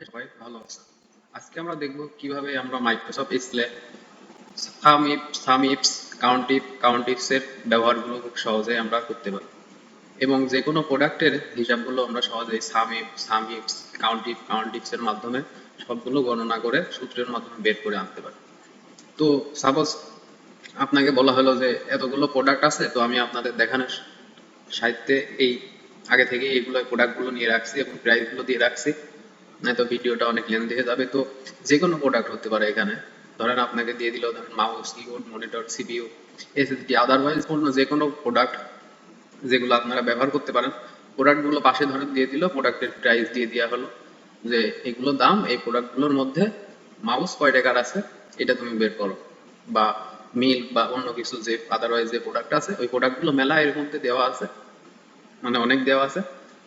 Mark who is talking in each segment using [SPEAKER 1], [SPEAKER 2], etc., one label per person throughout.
[SPEAKER 1] সবাই ভালো আছে। আজকে আমরা দেখব কিভাবে আমরা মাইক্রোসফট এক্সেলে সামইফস, কাউন্টিফস এর ব্যবহারগুলো খুব সহজে আমরা করতে পারি এবং যে কোনো প্রোডাক্টের হিসাবগুলো আমরা সহজেই সামইফস, কাউন্টিফস এর মাধ্যমে সবগুলো গণনা করে সূত্রের মাধ্যমে বের করে আনতে পারি। তো সাপোজ আপনাকে বলা হলো যে এতগুলো প্রোডাক্ট আছে, তো আমি আপনাদের দেখানোর সাহিত্যে এই আগে থেকে এইগুলো প্রোডাক্টগুলো নিয়ে রাখছি এবং প্রাইসগুলো দিয়ে রাখছি, নয়তো ভিডিওটা অনেক লেন্থি হয়ে যাবে। তো যে কোনো প্রোডাক্ট হতে পারে। এখানে ধরেন আপনাকে দিয়ে দিল ধরেন mouse, keyboard, monitor, CPU, SSD, otherwise অন্য যে কোনো প্রোডাক্ট যেগুলো আপনারা ব্যবহার করতে পারেন, প্রোডাক্টগুলো পাশে ধরেন দিয়ে দিল, প্রোডাক্টের প্রাইস দিয়ে দেওয়া হলো যে এগুলো দাম, এই প্রোডাক্টগুলোর মধ্যে মাউস কয় টাকার আছে এটা তুমি বের করো, বা মিল্ক বা অন্য কিছু যে আদারওয়াইজ যে প্রোডাক্ট আছে ওই প্রোডাক্টগুলো মেলা এর মধ্যে দেওয়া আছে, মানে অনেক দেওয়া আছে।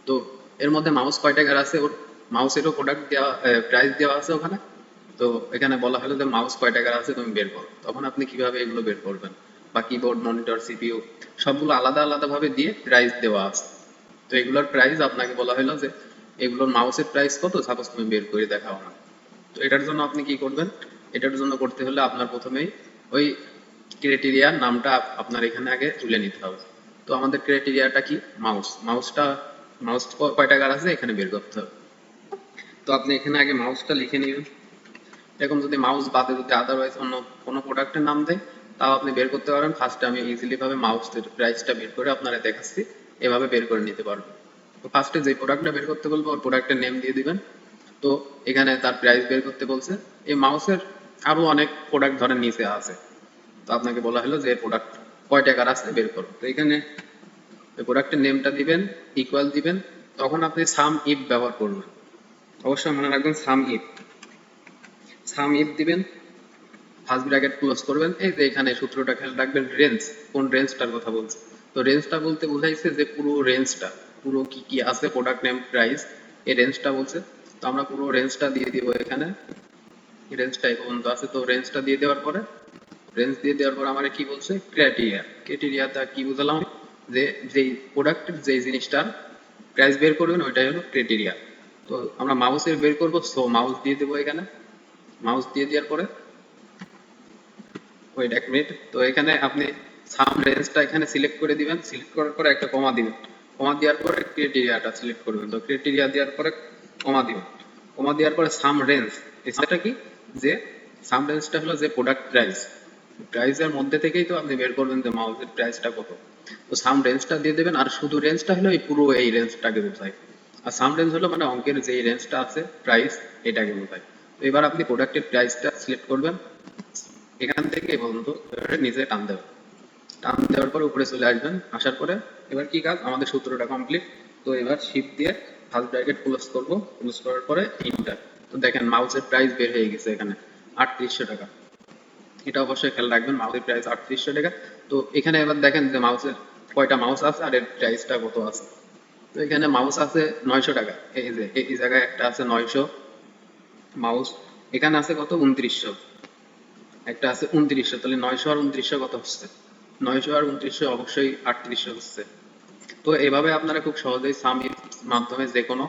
[SPEAKER 1] তো এর মধ্যে মাউস কয় টাকার আছে, ওর মাউসেরও প্রোডাক্ট দেওয়া, প্রাইস দেওয়া আছে ওখানে। তো এখানে বলা হলো যে মাউস কয় টাকার আছে তুমি বের করো, তখন আপনি কিভাবে এগুলো বের করবেন, বা কিবোর্ড, মনিটর, সিপিইউ সবগুলো আলাদা আলাদা ভাবে দিয়ে প্রাইস দেওয়া আছে। তো এগুলোর প্রাইস আপনাকে বলা হলো যে এগুলোর মাউসের প্রাইস কত, সাপোজ তুমি বের করে দেখাও না। তো এটার জন্য আপনি কি করবেন, এটার জন্য করতে হলে আপনার প্রথমেই ওই ক্রাইটেরিয়ার নামটা আপনার এখানে আগে তুলে নিতে হবে। তো আমাদের ক্রাইটেরিয়াটা কি, মাউস কয় টাকার আছে এখানে বের করতে হবে। তো আপনি এখানে আগে মাউসটা লিখে নেবেন। এরকম যদি মাউস বাদে যদি আদারওয়াইজ অন্য কোনো প্রোডাক্টের নাম দেয় তাও আপনি বের করতে পারেন। ফার্স্টে আমি ইজিলি ভাবে মাউসের প্রাইসটা বের করে আপনারা দেখাচ্ছি, এভাবে বের করে নিতে পারবেন। তো ফার্স্টে যে প্রোডাক্টটা বের করতে বলবো ওর প্রোডাক্টের নেম দিয়ে দিবেন। তো এখানে তার প্রাইস বের করতে বলছে। এই মাউসের আরো অনেক প্রোডাক্ট ধরেন নিচে আছে, তো আপনাকে বলা হলো যে প্রোডাক্ট কয় টাকার আছে বের করো। তো এখানে ওই প্রোডাক্টের নেমটা দিবেন, ইকুয়াল দিবেন, তখন আপনি সাম ইফ ব্যবহার করবেন। অবশ্যই মনে রাখবেন সাম ইফ দিবেন, ফার্স্ট ব্র্যাকেট ক্লোজ করবেন। এই যে এখানে সূত্রটা খেয়াল রাখবেন, রেঞ্জ, কোন রেঞ্জটার কথা বলছে। তো রেঞ্জটা বলতে বোঝাইছে যে পুরো রেঞ্জটা, পুরো কি কি আছে প্রোডাক্ট নেম প্রাইস, এই রেঞ্জটা বলছে। তো আমরা পুরো রেঞ্জটা দিয়ে দিব এখানে, রেঞ্জটা এই পর্যন্ত আছে। তো রেঞ্জটা দিয়ে দেওয়ার পরে আমার কি বলছে, ক্রাইটেরিয়াটা কি বুঝালাম, যে যেই প্রোডাক্টের যেই জিনিসটার প্রাইস বের করবেন ওইটাই হলো ক্রাইটেরিয়া। তো আমরা মাউসের বের করবো, সো মাউস দিয়ে দেবো এখানে। মাউস দিয়ে দেওয়ার পরে ওয়েট এক মিনিট, তো এখানে আপনি সাম রেঞ্জটা এখানে সিলেক্ট করে দিবেন। সিলেক্ট করার পরে একটা কমা দিবেন। কমা দেওয়ার পরে ক্রাইটেরিয়াটা সিলেক্ট করবেন। তো ক্রাইটেরিয়া দেওয়ার পরে কমা দিবেন। কমা দেওয়ার পরে সাম রেঞ্জ, এটা কি, যে সাম রেঞ্জটা হলো যে প্রোডাক্ট প্রাইস, প্রাইসের মধ্যে থেকেই তো আপনি বের করবেন যে মাউসের প্রাইসটা কত। তো সাম রেঞ্জটা দিয়ে দেবেন, আর শুধু রেঞ্জটা হলো এই পুরো এই রেঞ্জটাকে বোঝায়। আর সাম রেঞ্জ হলো মানে অঙ্কের যে রেঞ্জটা আছে প্রাইস, এটাকে বোঝায়। তো এবার আপনি প্রোডাক্টের প্রাইসটা সিলেক্ট করবেন, এখান থেকে এই পর্যন্ত নিচে টান দেবেন। টান দেওয়ার পরে উপরে চলে আসবেন। আসার পরে এবার কি কাজ, আমাদের সূত্রটা কমপ্লিট। তো এবার শিফট দিয়ে ফার্স্ট ব্র্যাকেট ক্লোজ করব, ক্লোজ করার পরে ইন্টার। তো দেখেন মাউসের প্রাইস বের হয়ে গেছে এখানে 3800 টাকা। এটা অবশ্যই খেয়াল রাখবেন, মাউসের প্রাইস 3800 টাকা। তো এখানে এবার দেখেন যে মাউসের কয়টা মাউস আছে আর এর প্রাইসটা কত আছে। তো এখানে মাউস আছে 900 টাকা, এই যে এই জায়গায় একটা আছে 900 মাউস, এখানে আছে কত 2900, একটা আছে 2900। তাহলে 900 আর 2900 কত হচ্ছে, 900 আর 2900 অবশ্যই 3800 হচ্ছে। তো এভাবে আপনারা খুব সহজেই সামির মাধ্যমে যে কোনো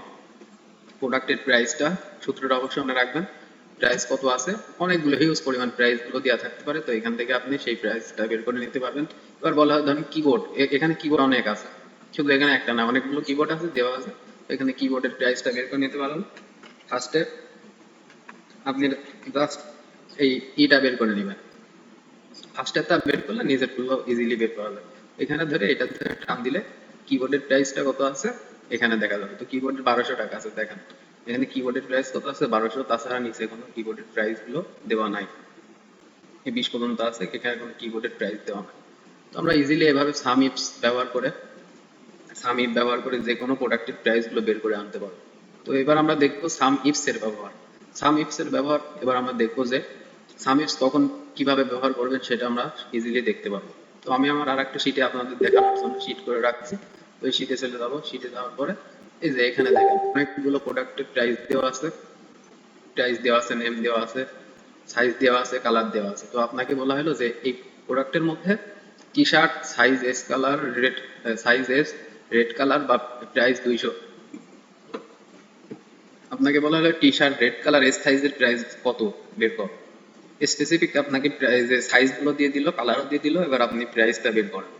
[SPEAKER 1] প্রোডাক্টের প্রাইসটা, সূত্রটা অবশ্যই মনে রাখবেন, প্রাইস কত আছে, অনেকগুলো হিউজ পরিমাণ প্রাইস গুলো দেওয়া থাকতে পারে। তো এখান থেকে আপনি সেই প্রাইসটা বের করে নিতে পারবেন। এবার বলা হয় ধরেন কিবোর্ড, এখানে কিবোর্ড অনেক আছে, শুধু এখানে একটা না অনেকগুলো কিবোর্ড আছে দেওয়া আছে। এখানে কিবোর্ডের প্রাইসটা বের করে নিতে পারবেন। ফার্স্টে আপনি জাস্ট এই ইটা বের করে নেবেন। ফার্স্টেরটা বের করলে নিজের গুলো ইজিলি বের করা যায়। এখানে ধরে এটা ধরে টান দিলে কিবোর্ডের প্রাইসটা কত আছে এখানে দেখা যাবে। তো কিবোর্ডের 1200 টাকা আছে, দেখেন এখানে কিবোর্ডের প্রাইস কত আছে 1200, তাছাড়া নিচে কোনো কিবোর্ডের প্রাইস গুলো দেওয়া নাই। এই 20 পর্যন্ত আছে, এখানে কোনো কিবোর্ডের প্রাইস দেওয়া নাই। তো আমরা ইজিলি এভাবে সামিপ ব্যবহার করে যে কোনো প্রোডাক্টের প্রাইস গুলো বের করে আনতে পারবো। তো এবার আমরা দেখবো সাম ইফস এর ব্যবহার। সাম ইফস এর ব্যবহার এবার আমরা দেখবো যে সাম ইফস কখন কিভাবে ব্যবহার করবেন সেটা আমরা ইজিলি দেখতে পারবো। তো আমি আমার আর একটা শিটে আপনাদের দেখানোর জন্য শিট করে রাখছি। তো এই শিটে চলে যাবো। শিটে যাওয়ার পরে এই যে এখানে দেখেন অনেকগুলো প্রোডাক্টের প্রাইস দেওয়া আছে, নেম দেওয়া আছে, সাইজ দেওয়া আছে, কালার দেওয়া আছে। তো আপনাকে বলা হলো যে এই প্রোডাক্টের মধ্যে T shirt size S colour red, size S red colour বা প্রাইস 200, আপনাকে বলা হলো টি শার্ট রেড কালার এস সাইজের প্রাইস কত বের কর, স্পেসিফিক আপনাকে যে সাইজ গুলো দিয়ে দিল, কালারও দিয়ে দিল, এবার আপনি প্রাইসটা বের করেন।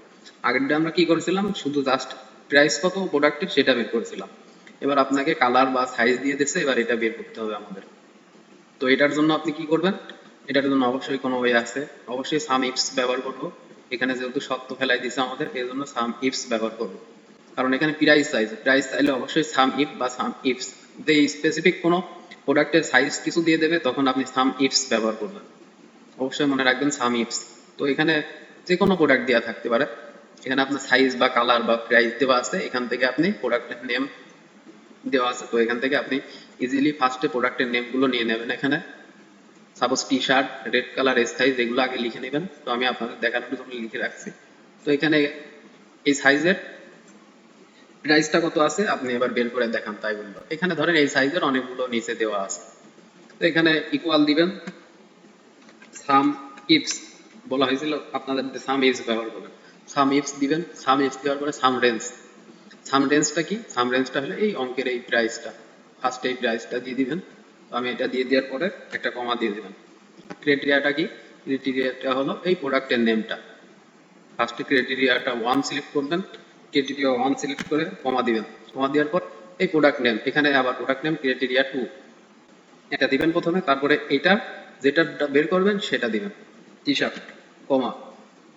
[SPEAKER 1] আগেরটা আমরা কি করেছিলাম, শুধু জাস্ট প্রাইস কত প্রোডাক্টের সেটা বের করেছিলাম। এবার আপনাকে কালার বা সাইজ দিয়ে দিচ্ছে, এবার এটা বের করতে হবে আমাদের। তো এটার জন্য আপনি কি করবেন, এটার জন্য অবশ্যই কোনো ওয়ে আছে, অবশ্যই সাম ইফস ব্যবহার করব। এখানে যেহেতু সত্য ফেলাই দিছে আমাদের, এই জন্য সাম ইফস ব্যবহার করব। কারণ এখানে প্রাইস চাইলে অবশ্যই সাম ইফ বা সাম ইফস, যে স্পেসিফিক কোনো প্রোডাক্টের সাইজ কিছু দিয়ে দেবে তখন আপনি সাম ইফস ব্যবহার করবেন। অবশ্যই মনে রাখবেন সাম ইফস। তো এখানে যে কোনো প্রোডাক্ট দেওয়া থাকতে পারে, এখানে আপনার সাইজ বা কালার বা প্রাইস দেওয়া আছে, এখান থেকে আপনি প্রোডাক্টের নেম দেওয়া আছে, তো এখান থেকে আপনি ইজিলি ফার্স্টে প্রোডাক্টের নেম গুলো নিয়ে নেবেন। এখানে সাপোজ টি shirt red colour S size, এগুলো আগে লিখে নেবেন। তো আমি আপনাদের দেখানোর জন্য লিখে রাখছি। তো এখানে এই সাইজের প্রাইসটা কত আছে আপনি এবার বের করে দেখান, তাই বললো। এখানে ধরেন এই সাইজের অনেকগুলো নিচে দেওয়া আছে, তো এখানে ইকুয়াল দিবেন সাম ইফস, বলা হয়েছিল আপনাদের সাম ইফস ব্যবহার করবেন, সাম ইফস দিবেন। সাম ইফস দেওয়ার পরে সাম রেঞ্জ, সাম রেঞ্জটা কি, সাম রেঞ্জটা হলো এই অঙ্কের এই প্রাইসটা, ফার্স্টে এই প্রাইসটা দিয়ে দিবেন। তো আমি এটা দিয়ে দেওয়ার পরে একটা কমা দিয়ে দিবেন। ক্রাইটেরিয়াটা কি, ক্রাইটেরিয়াটা হলো এই প্রোডাক্টের নেমটা। ফার্স্টে ক্রাইটেরিয়াটা 1 সিলেক্ট করবেন, ক্রাইটেরিয়া 1 সিলেক্ট করে কমা দিবেন। কমা দেওয়ার পর এই প্রোডাক্ট নেম, এখানে আবার প্রোডাক্ট নেম ক্রাইটেরিয়া 2 এটা দিবেন প্রথমে, তারপরে এটা যেটা বের করবেন সেটা দিবেন, টি শার্ট কমা।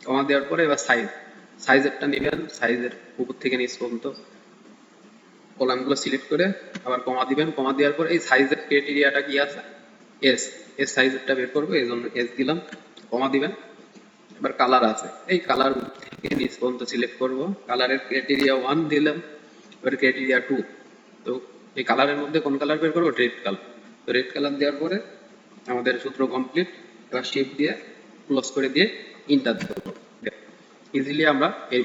[SPEAKER 1] কমা দেওয়ার পরে এবার সাইজেরটা নেবেন, সাইজের উপর থেকে নিচ পর্যন্ত কলামগুলো সিলেক্ট করে আবার কমা দিবেন। কমা দেওয়ার পর এই সাইজের ক্রাইটেরিয়াটা কি আছে, এস, এস সাইজেরটা বের করবো, এই জন্য এস দিলাম, কমা দিবেন। এবার কালার আছে, এই কালার থেকে নিচ পর্যন্ত সিলেক্ট করব, কালারের ক্রাইটেরিয়া 1 দিলাম, এবার ক্রাইটেরিয়া 2। তো এই কালারের মধ্যে কোন কালার বের করবো, রেড কালার। তো রেড কালার দেওয়ার পরে আমাদের সূত্র কমপ্লিট। এবার শিফট দিয়ে ক্লোজ করে দিয়ে ইন্টার দেবো। ইজিলি আমরা এই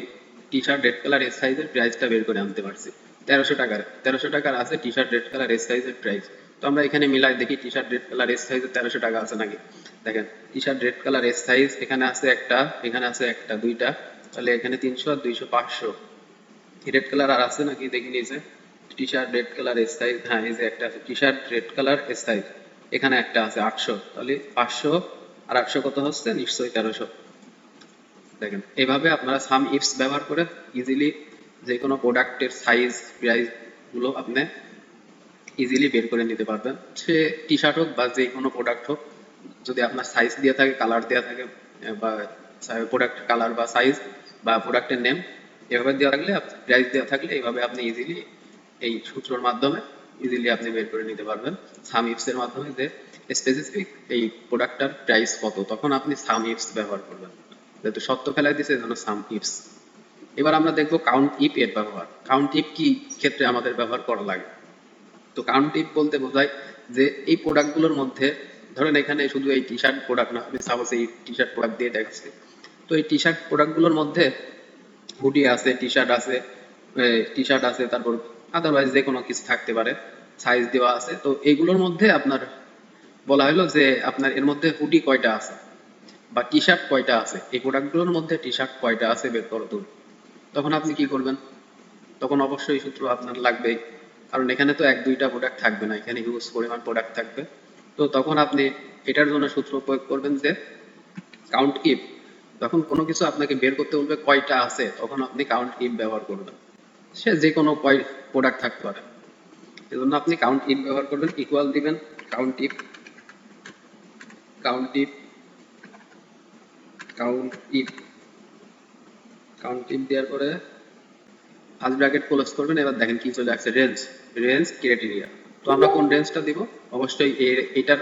[SPEAKER 1] টি শার্ট রেড কালার এস সাইজের প্রাইসটা বের করে আনতে পারছি। 1300 টাকার আছে টি শার্ট রেড কালার এস সাইজের প্রাইস। তো আমরা এখানে মিলাই দেখি টি শার্ট রেড কালার এস সাইজের 1300 টাকা আছে নাকি। দেখেন টি shirt red colour S size এখানে আছে একটা, এখানে আছে একটা, দুইটা, তাহলে এখানে 300 আর 200 500। রেড কালার আর আছে নাকি দেখি নিয়েছে, টি shirt red colour S size, হ্যাঁ এই যে একটা আছে টি shirt red colour S size, এখানে একটা আছে 800, তাহলে 500 আর 800 কত হচ্ছে, নিশ্চয়ই 1300। দেখেন এইভাবে আপনারা সাম ইফস ব্যবহার করে ইজিলি যে কোনো প্রোডাক্টের সাইজ প্রাইস গুলো আপনি ইজিলি বের করে নিতে পারবেন। সে টি শার্ট হোক বা যে কোনো প্রোডাক্ট হোক, যদি আপনার সাইজ দেওয়া থাকে, কালার দেওয়া থাকে, বা প্রোডাক্ট কালার বা সাইজ বা প্রোডাক্টের নেম এভাবে দেওয়া থাকলে, প্রাইস দেওয়া থাকলে, এইভাবে আপনি ইজিলি এই সূত্রের মাধ্যমে ইজিলি আপনি বের করে নিতে পারবেন সাম ইফস এর মাধ্যমে, যে স্পেসিফিক এই প্রোডাক্টটার প্রাইস কত, তখন আপনি সাম ইফস ব্যবহার করবেন। যেহেতু সত্য ফেলাই দিছে এজন্য সাম ইফস। এবার আমরা দেখবো কাউন্ট ইফ এর ব্যবহার। কাউন্ট ইফ কি ক্ষেত্রে আমাদের ব্যবহার করা লাগে। তো কাউন্টিফ বলতে বোঝায় যে এই প্রোডাক্টগুলোর মধ্যে, ধরেন এখানে শুধু এই টি শার্ট প্রোডাক্ট না, আমি সাপোজ এই টি শার্ট প্রোডাক্ট দিয়ে দেখাচ্ছি। তো এই টি শার্ট প্রোডাক্টগুলোর মধ্যে হুডি আছে, টি শার্ট আছে, তারপর আদারওয়াইজ যে কোনো কিছু থাকতে পারে, সাইজ দেওয়া আছে। তো এইগুলোর মধ্যে আপনার বলা হলো যে আপনার এর মধ্যে হুডি কয়টা আছে বা টি শার্ট কয়টা আছে, এই প্রোডাক্টগুলোর মধ্যে টি শার্ট কয়টা আছে বের করো তুমি। তখন আপনি কি করবেন, তখন অবশ্যই সূত্র আপনার লাগবেই, কারণ এখানে তো এক দুইটা প্রোডাক্ট থাকবে না, এখানে হিউজ পরিমাণ প্রোডাক্ট থাকবে। তো তখন আপনি এটার জন্য সূত্র প্রয়োগ করবেন যে কাউন্ট ইফ, যখন কোনো কিছু আপনাকে বের করতে বলবে কয়টা আছে, তখন আপনি কাউন্ট ইফ ব্যবহার করবেন। সে যে কোনো কয় প্রোডাক্ট থাকতে পারে, এজন্য আপনি কাউন্ট ইফ ব্যবহার করবেন। ইকুয়াল দিবেন count if, count if, count if, count if দেওয়ার পরে ফার্স্ট ব্র্যাকেট ক্লোজ করবেন। এবার দেখেন কি চলে আসছে, রেঞ্জ ক্রাইটেরিয়া। তো আমরা কোন রেঞ্জটা দিব, অবশ্যই এটার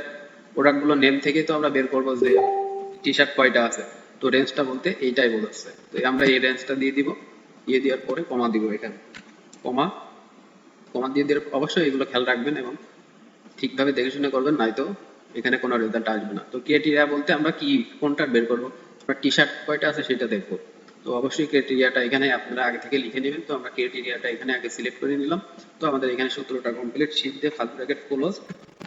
[SPEAKER 1] প্রোডাক্টগুলো নেম থেকে তো আমরা বের করবো যে টি শার্ট কয়টা আছে। তো রেঞ্জটা বলতে এইটাই বোঝাচ্ছে, তো আমরা এই রেঞ্জটা দিয়ে দিব। দিয়ে দেওয়ার পরে কমা দিব, এখানে কমা, কমা দিয়ে দিয়ে অবশ্যই এগুলো খেয়াল রাখবেন এবং ঠিকভাবে দেখে শুনে করবেন, নয়তো এখানে কোনো রেজাল্ট আসবে না। তো ক্রাইটেরিয়া বলতে আমরা কি কোনটা বের করবো, আমরা টি শার্ট কয়টা আছে সেটা দেখবো। তো অবশ্যই ক্রাইটেরিয়াটা এখানে আপনারা আগে থেকে লিখে নেবেন। তো আমরা ক্রাইটেরিয়াটা এখানে আগে সিলেক্ট করে নিলাম। তো আমাদের এখানে সূত্রটা কমপ্লিট, শিফট দিয়ে ফার্স্ট ব্র্যাকেট ক্লোজ,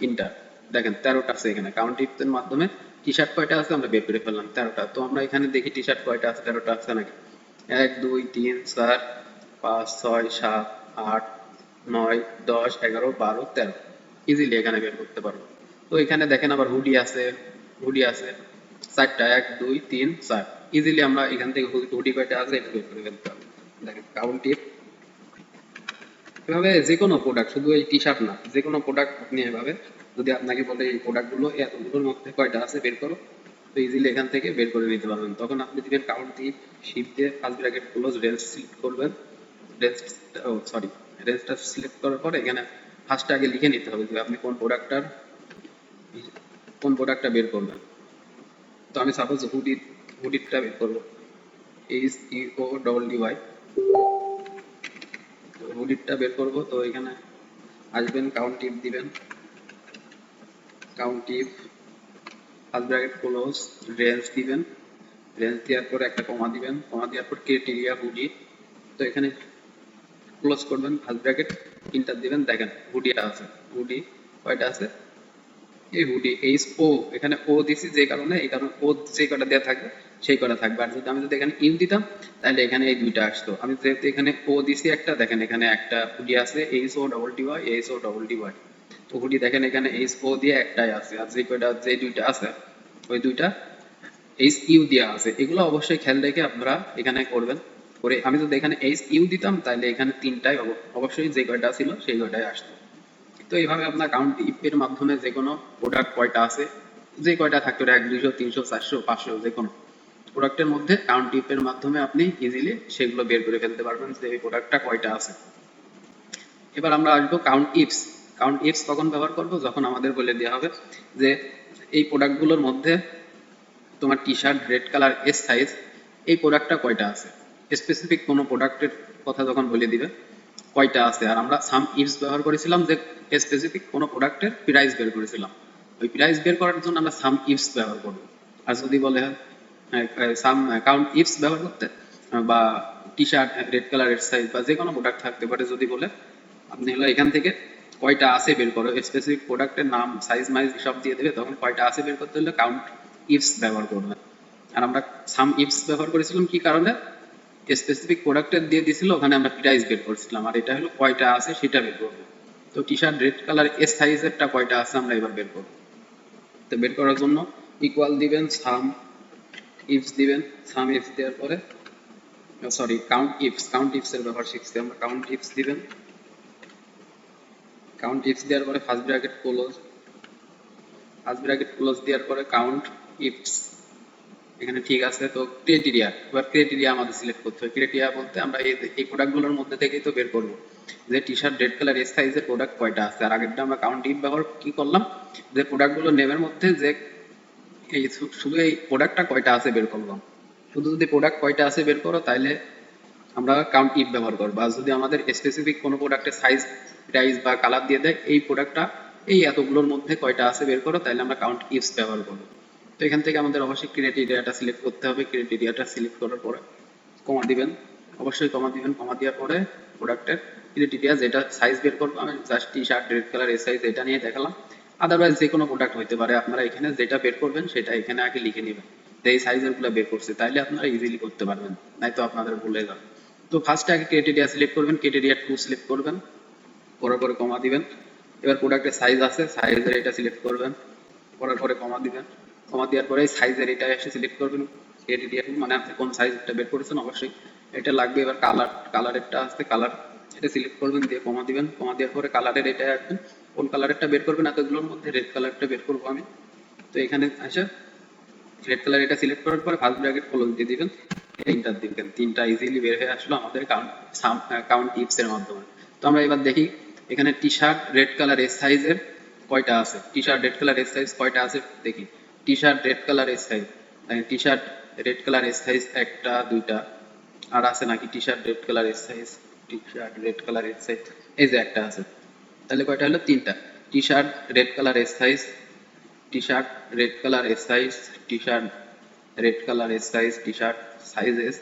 [SPEAKER 1] ইন্টার। দেখেন 13টা আছে এখানে, কাউন্ট ইফের মাধ্যমে টি শার্ট কয়টা আছে আমরা বের করে ফেললাম 13টা। তো আমরা এখানে দেখি টি শার্ট কয়টা আছে, 13টা আছে নাকি। 1 2 3 4 5 6 7 8 9 10 11 12 13। ইজিলি এখানে বের করতে পারবো। তো এখানে দেখেন আবার হুডি আছে 4টা, 1 2 3 4। ইজিলি আমরা এখান থেকে হুডি কয়টা আছে এটা বের করে ফেলতে পারবো। দেখেন কাউন্টিফ। এভাবে যে কোনো প্রোডাক্ট, শুধু এই টি শার্ট না, যে কোনো প্রোডাক্ট আপনি এভাবে, যদি আপনাকে বলে এই প্রোডাক্টগুলো এতগুলোর মধ্যে কয়টা আছে বের করো, তো ইজিলি এখান থেকে বের করে নিতে পারবেন। তখন আপনি দিবেন কাউন্টিফ, শিফট দিয়ে first bracket close, range select করবেন। রেঞ্জ, সরি, রেঞ্জটা সিলেক্ট করার পরে এখানে ফার্স্টে আগে লিখে নিতে হবে যে আপনি কোন প্রোডাক্টটা বের করবেন। তো আমি সাপোজ হুডিটা বের করবো, H U double D Y, হুডিটা বের করবো। তো এখানে আসবেন, কাউন্টিফ দিবেন, countif first bracket close, range দিবেন, রেঞ্জ দেওয়ার পর একটা কমা দিবেন, কমা দেওয়ার পর ক্রাইটেরিয়া হুডি। তো এখানে ক্লোজ করবেন, ফার্স্ট ব্র্যাকেট ইন্টার দিবেন। দেখেন হুডিটা আছে, হুডি কয়টা আছে, এই হুডি এইচ ও, এখানে ও দিছি যে কারণে, এই কারণে ও যে কটা দেওয়া থাকবে সেই কটা থাকবে। আর যদি আমি যদি এখানে ইউ দিতাম তাহলে এখানে এই দুইটা আসতো। আমি যেহেতু এখানে ও দিছি একটা, দেখেন এখানে একটা হুডি আছে H O double T Y, H O double T Y. তো হুডি দেখেন এখানে এইচ ও দিয়ে একটাই আছে, আর যে কয়টা, যে দুইটা আছে ওই দুইটা এইচ ইউ দেওয়া আছে। এগুলো অবশ্যই খেয়াল রেখে আপনারা এখানে করবেন। করে আমি যদি এখানে এইচ ইউ দিতাম তাহলে এখানে তিনটাই অবশ্যই যে কয়টা ছিল সেই কয়টাই আসতো। তো এইভাবে আপনার কাউন্ট ইফের মাধ্যমে যে কোনো প্রোডাক্ট কয়টা আছে, যে কয়টা থাকতে পারে 1 200 300 400 500, যে কোনো প্রোডাক্টের মধ্যে কাউন্ট ইফের মাধ্যমে আপনি ইজিলি সেগুলো বের করে ফেলতে পারবেন যে এই প্রোডাক্টটা কয়টা আছে। এবার আমরা আসবো কাউন্ট ইফস। কাউন্ট ইফস কখন ব্যবহার করব, যখন আমাদের বলে দেওয়া হবে যে এই প্রোডাক্টগুলোর মধ্যে তোমার টি shirt red colour S size, এই প্রোডাক্টটা কয়টা আছে। স্পেসিফিক কোনো প্রোডাক্টের কথা যখন বলে দিবে কয়টা আছে, আর আমরা সাম ইফস ব্যবহার করেছিলাম যে স্পেসিফিক কোনো প্রোডাক্টের প্রাইস বের করেছিলাম, ওই প্রাইস বের করার জন্য আমরা সাম ইফস ব্যবহার করব। আর যদি বলে সাম কাউন্ট ইফস ব্যবহার করতে, বা টি শার্ট রেড কালারের সাইজ বা যে কোনো প্রোডাক্ট থাকতে পারে, যদি বলে আপনি হলো এখান থেকে কয়টা আছে বের করো, স্পেসিফিক প্রোডাক্টের নাম সাইজ মাইজ সব দিয়ে দেবে, তখন কয়টা আছে বের করতে হলে কাউন্ট ইফস ব্যবহার করবেন। আর আমরা সাম ইফস ব্যবহার করেছিলাম কি কারণে, স্পেসিফিক প্রোডাক্টের দিয়ে দিছিল, ওখানে আমরা প্রাইস বের করছিলাম, আর এটা হলো কয়টা আছে সেটা বের করবো। তো T shirt red colour S সাইজেরটা কয়টা আছে আমরা এবার বের করবো। তো বের করার জন্য ইকুয়াল দিবেন, সাম ইফস দিবেন, সাম ইফস দেওয়ার পরে, সরি কাউন্ট ইফস এর ব্যবহার শিখছি আমরা, কাউন্ট ইফস দিবেন, কাউন্ট ইফস দেওয়ার পরে first bracket close, first bracket close দেওয়ার পরে কাউন্ট ইফস, এখানে ঠিক আছে। তো ক্রাইটেরিয়া, এবার ক্রাইটেরিয়া আমাদের সিলেক্ট করতে হবে। ক্রাইটেরিয়া বলতে আমরা এই প্রোডাক্টগুলোর মধ্যে থেকেই তো বের করব যে টি শার্ট রেড কালার এস সাইজের প্রোডাক্ট কয়টা আছে। আর আগেরটা আমরা কাউন্ট ইফ ব্যবহার কি করলাম, যে প্রোডাক্টগুলোর নেমের মধ্যে যে এই শুধু এই প্রোডাক্টটা কয়টা আছে বের করলাম। শুধু যদি প্রোডাক্ট কয়টা আছে বের করো তাহলে আমরা কাউন্ট ইফ ব্যবহার করবো। আর যদি আমাদের স্পেসিফিক কোনো প্রোডাক্টের সাইজ প্রাইস বা কালার দিয়ে দেয় এই প্রোডাক্টটা এই এতগুলোর মধ্যে কয়টা আছে বের করো, তাহলে আমরা কাউন্ট ইফস ব্যবহার করবো। তো এখান থেকে আমাদের অবশ্যই ক্রাইটেরিয়াটা সিলেক্ট করতে হবে। ক্রাইটেরিয়াটা সিলেক্ট করার পরে কমা দিবেন, অবশ্যই কমা দিবেন। কমা দেওয়ার পরে প্রোডাক্টের ক্রাইটেরিয়া যেটা সাইজ বের করবো, আমি জাস্ট টি shirt red colour S size এটা নিয়ে দেখালাম। আদারওয়াইজ যে কোনো প্রোডাক্ট হইতে পারে, আপনারা এখানে যেটা বের করবেন সেটা এখানে আগে লিখে নেবেন যে এই সাইজের গুলো বের করছে, তাইলে আপনারা ইজিলি করতে পারবেন, নাই তো আপনাদের ভুলে যাবে। তো ফার্স্টে আগে ক্রাইটেরিয়া সিলেক্ট করবেন, ক্রাইটেরিয়া 2 সিলেক্ট করবেন, করার পরে কমা দিবেন। এবার প্রোডাক্টের সাইজ আছে, সাইজের এটা সিলেক্ট করবেন, করার পরে কমা দিবেন। কমা দেওয়ার পরে সাইজের এটা এসে সিলেক্ট করবেন, ক্রাইটেরিয়া মানে আপনি কোন সাইজটা বের করেছেন অবশ্যই এটা লাগবে। এবার কালারেরটা আছে, কালার এটা সিলেক্ট করবেন, দিয়ে কমা দিবেন। কমা দেওয়ার পরে কালারের এটা আসবেন, কোন কালারেরটা বের করবেন, এতগুলোর মধ্যে রেড কালারটা বের করবো আমি। তো এখানে আসে রেড কালার এটা সিলেক্ট করার পরে ফার্স্ট ব্র্যাকেট ক্লোজ দিয়ে দিবেন, এন্টার দিবেন। তিনটা ইজিলি বের হয়ে আসলো আমাদের কাউন্ট টিপস এর মাধ্যমে। তো আমরা এবার দেখি এখানে টি শার্ট রেড কালার এস সাইজের কয়টা আছে, টি shirt red colour S size কয়টা আছে দেখি। টি shirt red colour S size, টি shirt red colour S size একটা দুইটা আর আছে নাকি, টি shirt red colour S size, টি shirt red colour S size এই যে একটা আছে, তাহলে কয়টা হলো, তিনটা। টি shirt red colour S size, টি shirt red colour S size, টি shirt red colour S size, T shirt size S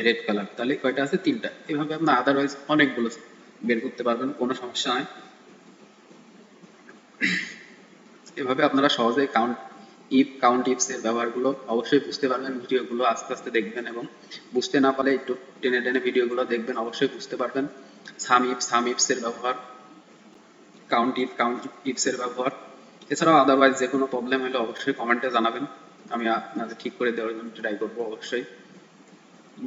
[SPEAKER 1] red colour, তাহলে কয়টা আছে, তিনটা। এভাবে আপনার আদারওয়াইজ অনেকগুলো বের করতে পারবেন, কোনো সমস্যা নাই। এভাবে আপনারা সহজেই কাউন্ট ইফস এর ব্যবহারগুলো অবশ্যই বুঝতে পারবেন। ভিডিওগুলো আস্তে আস্তে দেখবেন এবং বুঝতে না পারলে একটু টেনে টেনে ভিডিওগুলো দেখবেন, অবশ্যই বুঝতে পারবেন। সাম ইফস এর ব্যবহার, কাউন্টিফস এর ব্যবহার। এছাড়াও আদারওয়াইজ যে কোনো প্রবলেম হলে অবশ্যই কমেন্টে জানাবেন, আমি আপনাদের ঠিক করে দেওয়ার জন্য ট্রাই করবো। অবশ্যই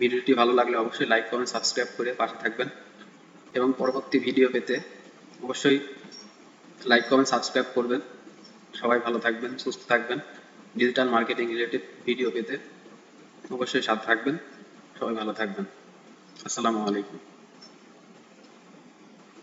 [SPEAKER 1] ভিডিওটি ভালো লাগলে অবশ্যই লাইক কমেন্ট সাবস্ক্রাইব করে পাশে থাকবেন, এবং পরবর্তী ভিডিও পেতে অবশ্যই লাইক কমেন্ট সাবস্ক্রাইব করবেন। সবাই ভালো থাকবেন, সুস্থ থাকবেন। ডিজিটাল মার্কেটিং রিলেটেড ভিডিও পেতে অবশ্যই সাথে থাকবেন। সবাই ভালো থাকবেন। আসসালামু আলাইকুম।